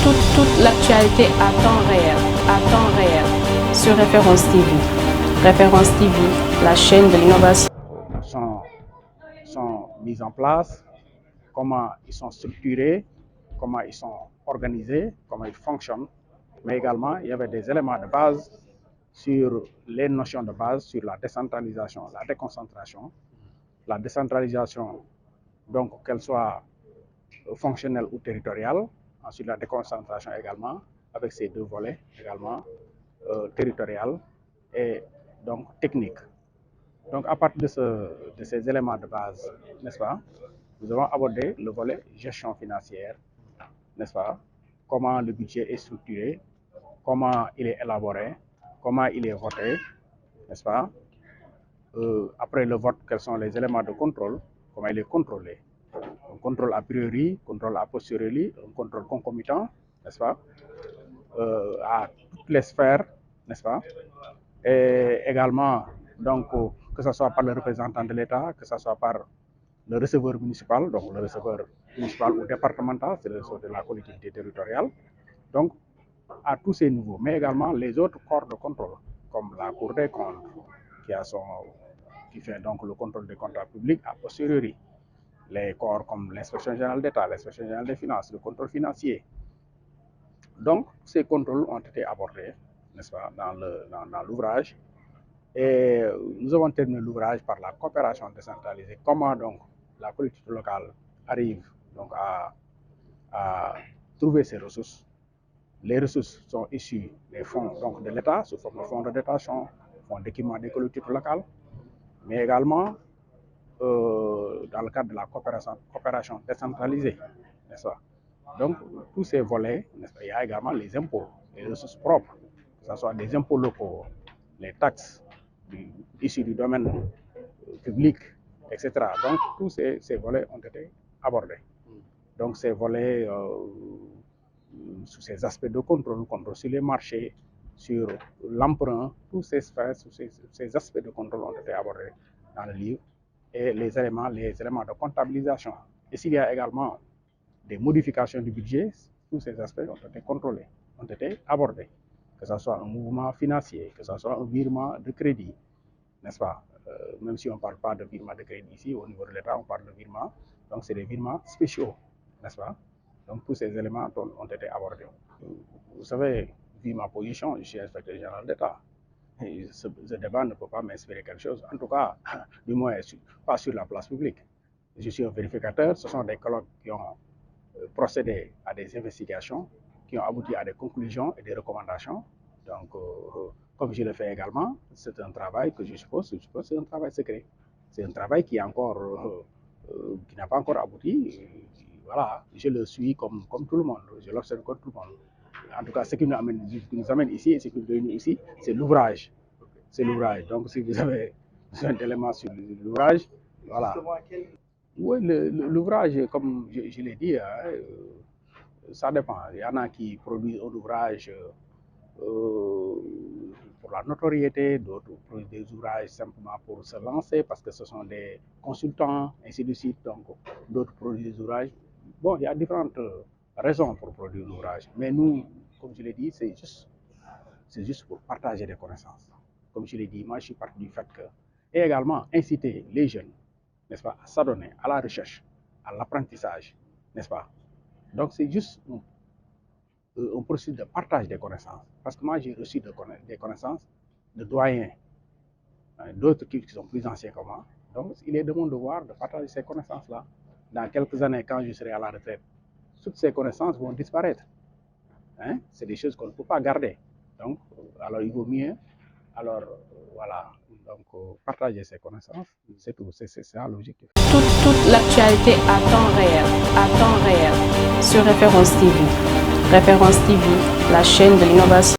Toute l'actualité à temps réel sur Référence TV. Référence TV, la chaîne de l'innovation. Sont mis en place, comment ils sont structurés, comment ils sont organisés, comment ils fonctionnent, mais également il y avait des éléments de base sur les notions de base, sur la décentralisation, la déconcentration, la décentralisation, donc qu'elle soit fonctionnelle ou territoriale, ensuite la déconcentration également, avec ces deux volets également, territorial et donc technique. Donc à partir de ces éléments de base, n'est-ce pas, nous avons abordé le volet gestion financière, n'est-ce pas, comment le budget est structuré, comment il est élaboré, comment il est voté, n'est-ce pas. Après le vote, quels sont les éléments de contrôle, comment il est contrôlé. Un contrôle a priori, contrôle a posteriori, un contrôle concomitant, n'est-ce pas, à toutes les sphères, n'est-ce pas. Et également, donc, que ce soit par le représentant de l'État, que ce soit par le receveur municipal, donc le receveur municipal ou départemental, c'est le receveur de la collectivité territoriale. Donc, à tous ces niveaux, mais également les autres corps de contrôle, comme la Cour des comptes, qui fait donc le contrôle des comptes publics a posteriori, les corps comme l'inspection générale d'État, l'inspection générale des finances, le contrôle financier. Donc, ces contrôles ont été abordés, n'est-ce pas, dans l'ouvrage. Et nous avons terminé l'ouvrage par la coopération décentralisée. Comment donc la collectivité locale arrive donc à trouver ses ressources. Les ressources sont issues des fonds donc, de l'État, sous forme de fonds de dotation, fonds d'équipement des collectivités locales, mais également dans le cadre de la coopération décentralisée, n'est-ce pas. Donc, tous ces volets, n'est-ce pas, il y a également les impôts, les ressources propres, que ce soit des impôts locaux, les taxes issus du domaine public, etc. Donc, tous ces volets ont été abordés. Donc, ces volets, sous ces aspects de contrôle sur les marchés, sur l'emprunt, tous ces aspects de contrôle ont été abordés dans le livre. Et les éléments de comptabilisation. Et s'il y a également des modifications du budget, tous ces aspects ont été contrôlés, ont été abordés. Que ce soit un mouvement financier, que ce soit un virement de crédit, n'est-ce pas, même si on ne parle pas de virement de crédit ici, au niveau de l'État, on parle de virement, donc c'est des virements spéciaux, n'est-ce pas. Donc tous ces éléments ont été abordés. Vous savez, vu ma position, je suis inspecteur général d'État. Ce débat ne peut pas m'inspirer quelque chose, en tout cas, du moins pas sur la place publique. Je suis un vérificateur, ce sont des collègues qui ont procédé à des investigations, qui ont abouti à des conclusions et des recommandations. Donc, comme je le fais également, c'est un travail que je suppose c'est un travail secret. C'est un travail qui n'a pas encore abouti. Voilà, je le suis comme tout le monde, je l'observe comme tout le monde. En tout cas, ce qui nous amène ici et ce qui nous réunit ici, c'est l'ouvrage. C'est l'ouvrage. Donc, si vous avez besoin d'éléments sur l'ouvrage, voilà. Oui, l'ouvrage, comme je l'ai dit, ça dépend. Il y en a qui produisent un ouvrage pour la notoriété, d'autres produisent des ouvrages simplement pour se lancer parce que ce sont des consultants, ainsi de suite. Donc, d'autres produisent des ouvrages. Bon, il y a différentes raisons pour produire l'ouvrage. Mais nous, comme je l'ai dit, c'est juste pour partager des connaissances. Comme je l'ai dit, moi, je suis parti du fait que... Et également, inciter les jeunes, n'est-ce pas, à s'adonner à la recherche, à l'apprentissage, n'est-ce pas. Donc, c'est juste un processus de partage des connaissances. Parce que moi, j'ai reçu des connaissances de doyens, d'autres qui sont plus anciens que moi. Donc, il est de mon devoir de partager ces connaissances-là. Dans quelques années, quand je serai à la retraite, toutes ces connaissances vont disparaître. Hein? C'est des choses qu'on ne peut pas garder. Donc, alors il vaut mieux, voilà, donc partager ses connaissances, c'est tout, c'est ça l'objectif. Toute l'actualité à temps réel sur Référence TV. Référence TV, la chaîne de l'innovation.